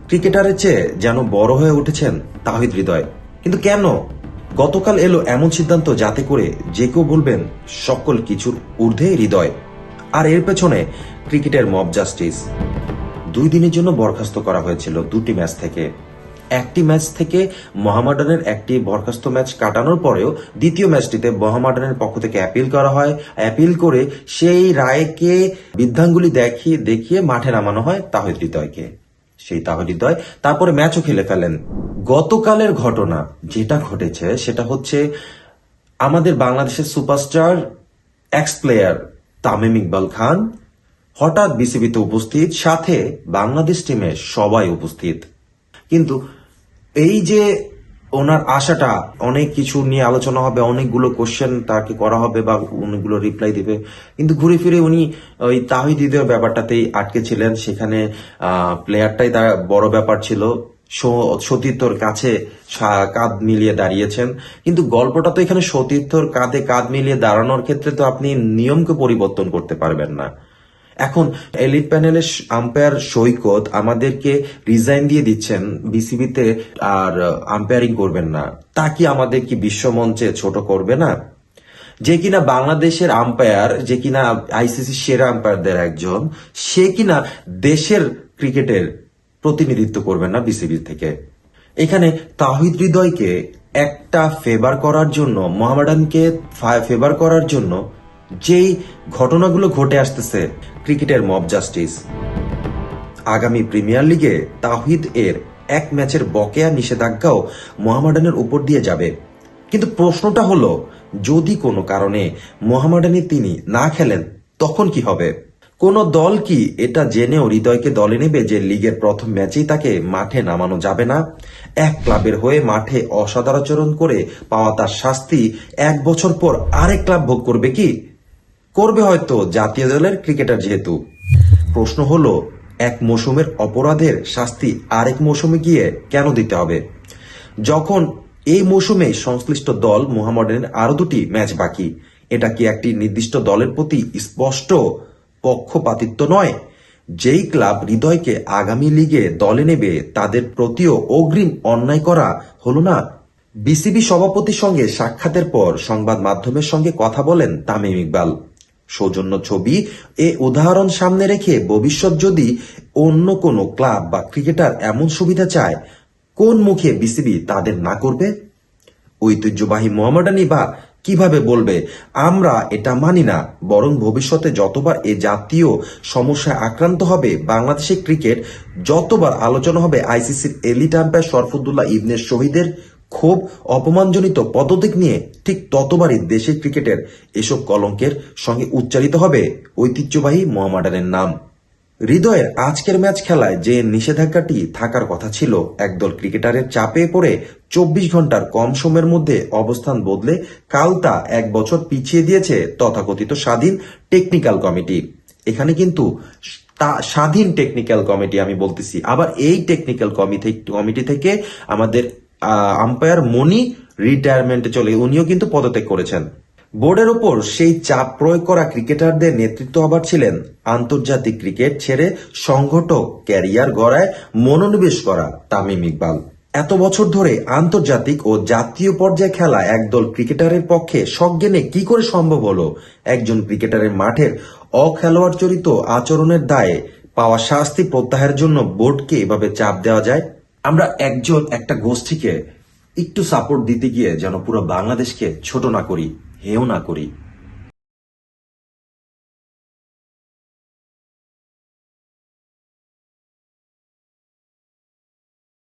ক্রিকেটারের চেয়ে যেন বড় হয়ে উঠেছেন তাহিদ হৃদয়। কিন্তু কেন? গতকাল এলো এমন সিদ্ধান্ত যাতে করে যে কেউ বলবেন সকল কিছুর ঊর্ধ্বে হৃদয়। আর এর পেছনে ক্রিকেটের মব জাস্টিস। 2 দিনের জন্য বরখাস্ত করা হয়েছিল 2টি ম্যাচ থেকে। একটি ম্যাচ থেকে মোহামেডানের একটি বরখাস্ত ম্যাচ কাটানোর পরেও দ্বিতীয় ম্যাচটিতে মোহামেডানের পক্ষ থেকে অ্যাপিল করা হয়। অ্যাপিল করে সেই রায়কে বৃদ্ধাঙ্গুলি দেখিয়ে মাঠে নামানো হয় তাহিদ হৃদয়কে। সেই তাহিদ হৃদয় তারপরে ম্যাচও খেলে ফেলেন। গতকালের ঘটনা যেটা ঘটেছে সেটা হচ্ছে আমাদের বাংলাদেশের superstar ex player Tamim Iqbal Khan হঠাৎ বিসিবিতে উপস্থিত, সাথে বাংলাদেশ টিমের সবাই উপস্থিত। কিন্তু এই যে ওনার আশাটা, অনেক কিছু নিয়ে আলোচনা হবে, অনেকগুলো কোশ্চেন তাকে করা হবে বা অনেকগুলো রিপ্লাই দিবে, কিন্তু ঘুরে ফিরে উনি ওই তাহিদ হৃদয়ের ব্যাপারটাতেই আটকে ছিলেন। সেখানে প্লেয়ারটাই তার বড় ব্যাপার ছিল। সতীর্থর কাছে কাঁধ মিলিয়ে দাঁড়িয়েছেন, কিন্তু গল্পটা তো এখানে সতীর্থর কাঁধে কাঁধ মিলিয়ে দাঁড়ানোর ক্ষেত্রে তো আপনি নিয়মকে পরিবর্তন করতে পারবেন না। এখন এলিট প্যানেলের আম্পায়ার সৈকত আমাদেরকে রিজাইন দিয়ে দিচ্ছেন বিসিবিতে, আর আম্পায়ারিং করবেন না। তা কি আমাদের কি বিশ্বমঞ্চে ছোট করবে না? যে কিনা বাংলাদেশের আম্পায়ার, যে কিনা আইসিসি সেরা আম্পায়ারদের একজন, সে কিনা দেশের ক্রিকেটের প্রতিনিধিত্ব করবেন না বিসিবি থেকে। এখানে তাহিদ হৃদয়কে একটা ফেভার করার জন্য, মোহামেডানকে ফেভার করার জন্য যেই ঘটনাগুলো ঘটে আসতেছে, ক্রিকেটের মব জাস্টিস। আগামী প্রিমিয়ার লিগে তাহিদ এর এক ম্যাচের বকেয়া নিষেধাজ্ঞাও মোহামেডানের উপর দিয়ে যাবে। কিন্তু প্রশ্নটা হলো, যদি কোনো কারণে মোহামেডানে তিনি না খেলেন তখন কি হবে? কোন দল কি এটা জেনেও হৃদয়কে দলে নেবে যে লিগের প্রথম ম্যাচেই তাকে মাঠে নামানো যাবে না? এক ক্লাবের হয়ে মাঠে অসদাচরণ করে পাওয়া তার শাস্তি 1 বছর পর আরেক ক্লাব ভোগ করবে কি? করবে হয়তো, জাতীয় দলের ক্রিকেটার যেহেতু। প্রশ্ন হলো, এক মৌসুমের অপরাধের শাস্তি আরেক মৌসুমে গিয়ে কেন দিতে হবে, যখন এই মৌসুমে সংশ্লিষ্ট দল মোহামেডানের আরো 2টি ম্যাচ বাকি? এটা কি একটি নির্দিষ্ট দলের প্রতি স্পষ্ট পক্ষপাতিত্ব নয়? যেই ক্লাব হৃদয়কে আগামী লিগে দলে নেবে তাদের প্রতিও অগ্রিম অন্যায় করা হলো না? বিসিবি সভাপতির সঙ্গে সাক্ষাতের পর সংবাদ মাধ্যমের সঙ্গে কথা বলেন তামিম ইকবাল। সৌজন্য ছবি এ উদাহরণ সামনে রেখে ভবিষ্যৎ যদি অন্য কোনো ক্লাব বা ক্রিকেটার এমন সুবিধা চায়, কোন মুখে বিসিবি তাদের না করবে? ঐতিহ্যবাহী মোহামেডানই বা কিভাবে বলবে আমরা এটা মানি না? বরং ভবিষ্যতে যতবার এ জাতীয় সমস্যায় আক্রান্ত হবে বাংলাদেশের ক্রিকেট, যতবার আলোচনা হবে আইসিসির এলিট আম্পায়ার শরফুদ্দুল্লাহ ইবনে শহীদের ক্ষোভ অপমানজনিত পদত্যাগ নিয়ে, ঠিক ততবারই দেশের ক্রিকেটের এসব কলঙ্কের সঙ্গে উচ্চারিত হবে ঐতিহ্যবাহী মোহামেডানের নাম। হৃদয়ের আজকের ম্যাচ খেলায় যে নিষেধাজ্ঞাটি থাকার কথা ছিল, একদল ক্রিকেটারের চাপে পড়ে 24 ঘন্টার কম সময়ের মধ্যে অবস্থান বদলে কাল তা 1 বছর পিছিয়ে দিয়েছে তথাকথিত স্বাধীন টেকনিক্যাল কমিটি। এখানে কিন্তু স্বাধীন টেকনিক্যাল কমিটি আমি বলতেছি। আবার এই টেকনিক্যাল কমিটি থেকে আমাদের আম্পায়ার মনি রিটায়ারমেন্টে চলে, উনিও কিন্তু পদত্যাগ করেছেন। বোর্ডের ওপর সেই চাপ প্রয়োগ করা ক্রিকেটারদের নেতৃত্ব আবার ছিলেন আন্তর্জাতিক ক্রিকেট ছেড়ে সংগঠক ক্যারিয়ার গড়ায় মনোনিবেশ করা তামিম ইকবাল। এত বছর ধরে আন্তর্জাতিক ও জাতীয় পর্যায়ে খেলা একদল ক্রিকেটারের পক্ষে সজ্ঞানে কি করে সম্ভব হলো একজন ক্রিকেটারের মাঠের অখেলোয়াড় চরিত আচরণের দায়ে পাওয়া শাস্তি প্রত্যাহারের জন্য বোর্ডকে এভাবে চাপ দেওয়া যায়? আমরা একটা গোষ্ঠীকে একটু সাপোর্ট দিতে গিয়ে যেন পুরো বাংলাদেশকে ছোট না করি, হেয় না করি।